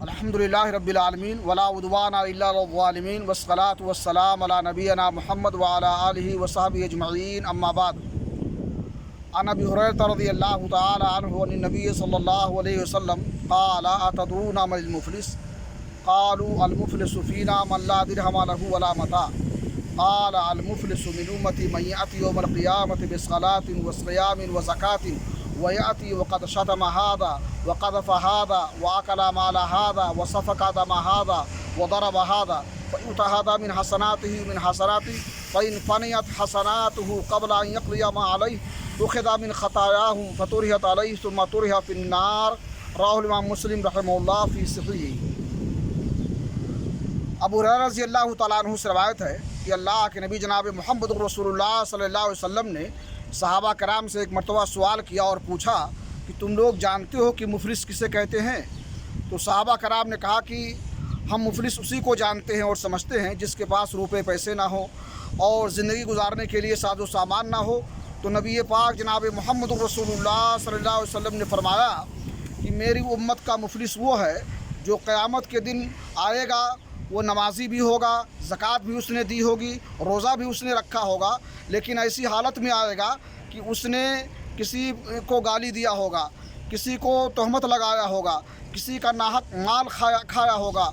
الحمدللہ رب العالمین ولا عدوان الا علی الظالمین والصلاۃ والسلام علی نبینا محمد وعلی آلہ وصحبہ اجمعین اما بعد. عن ابی ہریرہ رضی اللہ تعالی عنہ عن النبی صلی اللہ علیہ وسلم قال اتدرون من المفلس قالوا المفلس فینا من لا درہم له ولا متاع قال المفلس من امتی من یأتی یوم القیامة بصلاۃ وصیام وزکاۃ ويأتي وقد شتم هذا وقذف هذا وأكل مال هذا وسفك دم هذا وضرب هذا فيؤتى هذا من حسناته فإن فنيت حسناته قبل أن يقضي ما عليه أخذ من خطاياهم فطرحت عليه ثم طرح في النار. رواه الإمام مسلم رحمه الله في صحيحه. ابو ہریرہ رضی اللہ تعالیٰ عنہ سے روایت ہے کہ اللہ کے نبی جناب محمد رسول اللہ صلی اللہ علیہ وسلم نے صحابہ کرام سے ایک مرتبہ سوال کیا اور پوچھا کہ تم لوگ جانتے ہو کہ مفلس کسے کہتے ہیں؟ تو صحابہ کرام نے کہا کہ ہم مفلس اسی کو جانتے ہیں اور سمجھتے ہیں جس کے پاس روپے پیسے نہ ہو اور زندگی گزارنے کے لیے ساز و سامان نہ ہو. تو نبی پاک جناب محمد رسول اللہ صلی اللہ علیہ وسلم نے فرمایا کہ میری امت کا مفلس وہ ہے جو قیامت کے دن آئے گا، وہ نمازی بھی ہوگا، زکوٰۃ بھی اس نے دی ہوگی، روزہ بھی اس نے رکھا ہوگا، لیکن ایسی حالت میں آئے گا کہ اس نے کسی کو گالی دیا ہوگا، کسی کو تہمت لگایا ہوگا، کسی کا ناحق مال کھایا ہوگا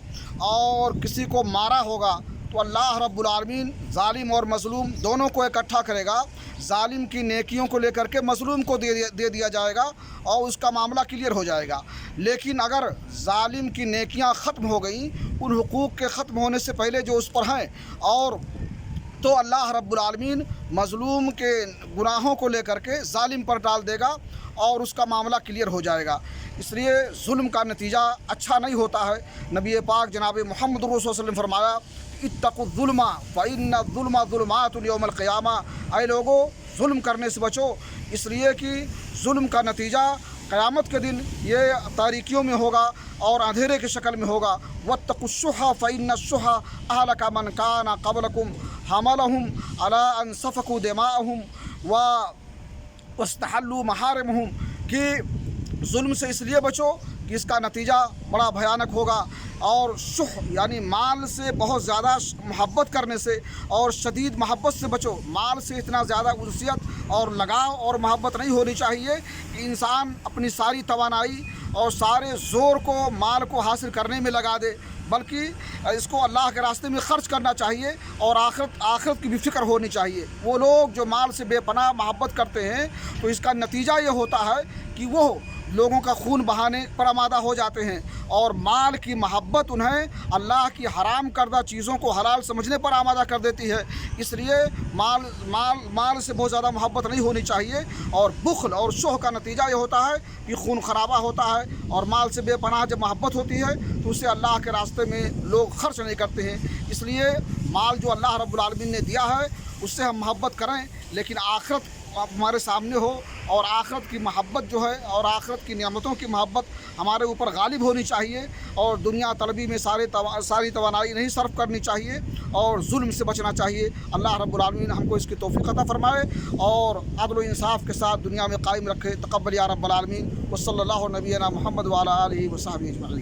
اور کسی کو مارا ہوگا. تو اللہ رب العالمین ظالم اور مظلوم دونوں کو اکٹھا کرے گا. ظالم کی نیکیوں کو لے کر کے مظلوم کو دے دیا جائے گا اور اس کا معاملہ کلیئر ہو جائے گا. لیکن اگر ظالم کی نیکیاں ختم ہو گئیں ان حقوق کے ختم ہونے سے پہلے جو اس پر ہیں اور تو اللہ رب العالمین مظلوم کے گناہوں کو لے کر کے ظالم پر ڈال دے گا اور اس کا معاملہ کلیئر ہو جائے گا. اس لیے ظلم کا نتیجہ اچھا نہیں ہوتا ہے. نبی پاک جناب محمد رسول اللہ صلی اللہ علیہ وسلم فرمایا اتقوا الظلم فإن الظلم ظلمات یوم القیامہ. اے لوگو ظلم کرنے سے بچو، اس لیے کہ ظلم کا نتیجہ قیامت کے دن یہ تاریکیوں میں ہوگا اور اندھیرے کی شکل میں ہوگا. واتقوا الشح فإن الشح أهلك من كان قبلكم حملهم على أن سفكوا دماءهم واستحلوا محارمهم. کہ ظلم سے اس لیے بچو کہ اس کا نتیجہ بڑا بھیانک ہوگا. اور شح یعنی مال سے بہت زیادہ محبت کرنے سے اور شدید محبت سے بچو. مال سے اتنا زیادہ انسیت اور لگاؤ اور محبت نہیں ہونی چاہیے کہ انسان اپنی ساری توانائی اور سارے زور کو مال کو حاصل کرنے میں لگا دے، بلکہ اس کو اللہ کے راستے میں خرچ کرنا چاہیے اور آخرت کی بھی فکر ہونی چاہیے. وہ لوگ جو مال سے بے پناہ محبت کرتے ہیں تو اس کا نتیجہ یہ ہوتا ہے کہ وہ لوگوں کا خون بہانے پر آمادہ ہو جاتے ہیں اور مال کی محبت انہیں اللہ کی حرام کردہ چیزوں کو حلال سمجھنے پر آمادہ کر دیتی ہے. اس لیے مال سے بہت زیادہ محبت نہیں ہونی چاہیے. اور بخل اور شح کا نتیجہ یہ ہوتا ہے کہ خون خرابہ ہوتا ہے اور مال سے بے پناہ جب محبت ہوتی ہے تو اسے اللہ کے راستے میں لوگ خرچ نہیں کرتے ہیں. اس لیے مال جو اللہ رب العالمین نے دیا ہے اس سے ہم محبت کریں، لیکن آخرت ہمارے سامنے ہو اور آخرت کی محبت جو ہے اور آخرت کی نعمتوں کی محبت ہمارے اوپر غالب ہونی چاہیے. اور دنیا طلبی میں ساری توانائی نہیں صرف کرنی چاہیے اور ظلم سے بچنا چاہیے. اللہ رب العالمین ہم کو اس کی توفیق عطا فرمائے اور عدل و انصاف کے ساتھ دنیا میں قائم رکھے. تقبل یا رب العالمین. وصلی اللہ نبینا محمد وعلی آلہ وصحبہ اجمعین.